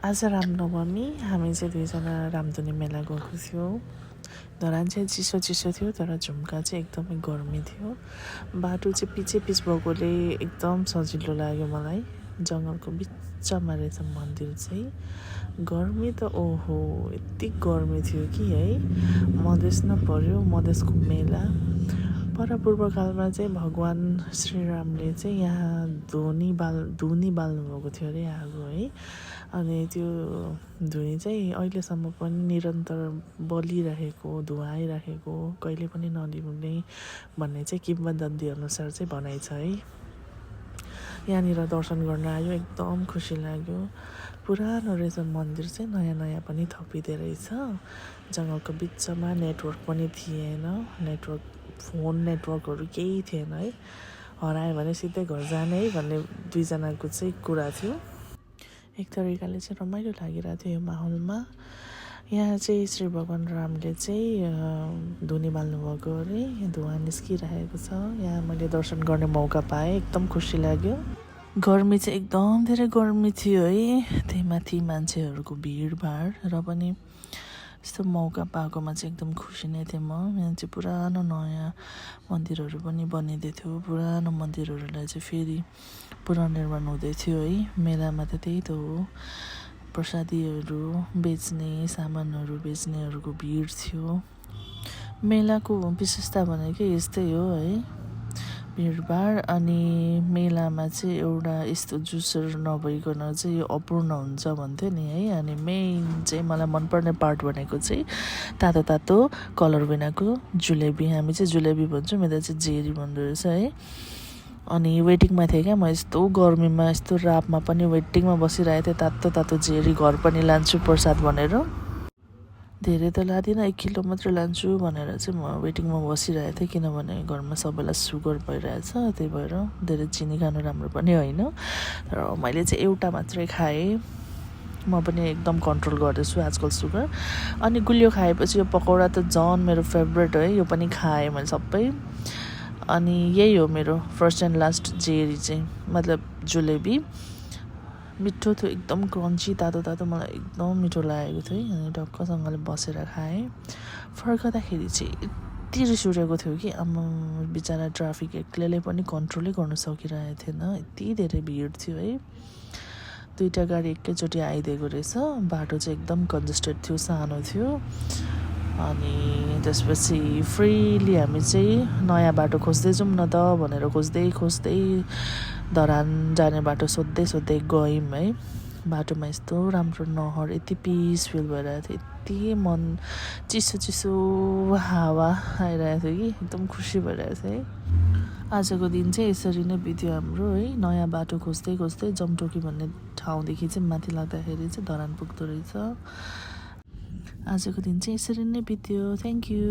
आज रामनवमी हामी चाहिँ दुईजना रामधुनी मेला गएको थियौँ। धरान चाहिँ चिसो चिसो थियो तर झुम्का चाहिँ एकदमै गर्मी थियो। बाटो चाहिँ पिच भएकोले एकदम सजिलो लाग्यो मलाई। जङ्गलको बिचमा रहेछ मन्दिर चाहिँ। गर्मी त ओहो यति गर्मी थियो कि है, मधेस न पर्यो, मधेसको मेला। पूर्वकालमा चाहिँ भगवान श्रीरामले चाहिँ यहाँ धुनी बाल्नुभएको थियो अरे आगो है। अनि त्यो धुनी चाहिँ अहिलेसम्म पनि निरन्तर बलिरहेको, धुवाइरहेको, कहिले पनि नलिउने भन्ने चाहिँ किंवदन्ती अनुसार चाहिँ भनाइ छ है। यहाँनिर दर्शन गर्न आयो, एकदम खुसी लाग्यो। पुरानो रहेछ मन्दिर चाहिँ, नयाँ पनि थपिँदै रहेछ। जङ्गलको बिचमा नेटवर्क पनि थिएन, फोन नेटवर्कहरू केही थिएन है। हरायो भने सिधै घर जाने है भन्ने दुईजनाको चाहिँ कुरा थियो। एक तरिकाले चाहिँ रमाइलो लागिरहेको थियो यो माहौलमा। यहाँ चाहिँ श्री भगवान रामले चाहिँ धुनी बाल्नुभएको अरे, धुवा निस्किरहेको छ। यहाँ मैले दर्शन गर्ने मौका पाएँ, एकदम खुसी लाग्यो। गर्मी चाहिँ एकदम धेरै गर्मी थियो है, त्यही माथि मान्छेहरूको भिडभाड, र पनि यस्तो मौका पाएकोमा चाहिँ एकदम खुसी नै थिएँ म। यहाँ चाहिँ पुरानो नयाँ मन्दिरहरू पनि बनिँदै थियो। पुरानो मन्दिरहरूलाई चाहिँ फेरि पुनर्निर्माण हुँदै थियो है। मेलामा त त्यही त हो, प्रसादीहरू बेच्ने, सामानहरू बेच्नेहरूको भिड थियो। मेलाको विशेषता भनेकै यस्तै हो है, भिडभाड। अनि मेलामा चाहिँ एउटा यस्तो जुसहरू नभइकन चाहिँ यो अपूर्ण हुन्छ भन्थ्यो नि है। अनि मेन चाहिँ मलाई मनपर्ने पार्ट भनेको चाहिँ तातो कलर बिनाको जुलेबी। हामी चाहिँ जुलेबी भन्छौँ, यता चाहिँ जेरी भन्दो रहेछ है। अनि वेटिङमा थिएँ क्या म, यस्तो गर्मीमा यस्तो रातमा पनि वेटिङमा बसिरहेको थिएँ। तातो जेरी घर पनि लान्छु प्रसाद भनेर। धेरै त लादिनँ, 1 किलो मात्रै लान्छु भनेर चाहिँ म वेटिङमा बसिरहेको थिएँ, किनभने घरमा सबैलाई सुगर भइरहेछ। त्यही भएर धेरै चिनी खानु राम्रो पनि होइन। र मैले चाहिँ एउटा मात्रै खाएँ। म पनि एकदम कन्ट्रोल गर्दैछु आजकल सुगर। अनि गुलियो खाएपछि यो पकौडा त झन् मेरो फेभरेट है, यो पनि खाएँ मैले सबै। अनि यही हो मेरो फर्स्ट एन्ड लास्ट जेरी चाहिँ, मतलब जुलेबी। मिठो थियो, एकदम क्रन्ची, तातो मलाई एकदम मिठो लागेको थियो है। अनि ढक्कसँगले बसेर खाएँ। फर्कँदाखेरि चाहिँ यति रिस उठेको थियो कि आमा, बिचरा ट्राफिक एक्लैले पनि कन्ट्रोलै गर्न सकिरहेको थिएन, यति धेरै भिड थियो है। 2टा गाडी एकैचोटि आइदिएको रहेछ। बाटो चाहिँ एकदम कन्जेस्टेड थियो, सानो थियो। अनि त्यसपछि फ्रिली हामी चाहिँ नयाँ बाटो खोज्दै जाउँ न त भनेर खोज्दै धरान जाने बाटो सोध्दै गयौँ है। बाटोमा यस्तो राम्रो नहर, यति पिस फिल भइरहेको थियो, यति मन चिसो हावा आइरहेको थियो कि एकदम खुसी भइरहेको थियो है। आजको दिन चाहिँ यसरी नै बित्यो हाम्रो है। नयाँ बाटो खोज्दै जमटोकी भन्ने ठाउँदेखि चाहिँ माथि लाग्दाखेरि चाहिँ धरान पुग्दो रहेछ। आजको दिन चाहिँ यसरी नै बित्यो। Thank you.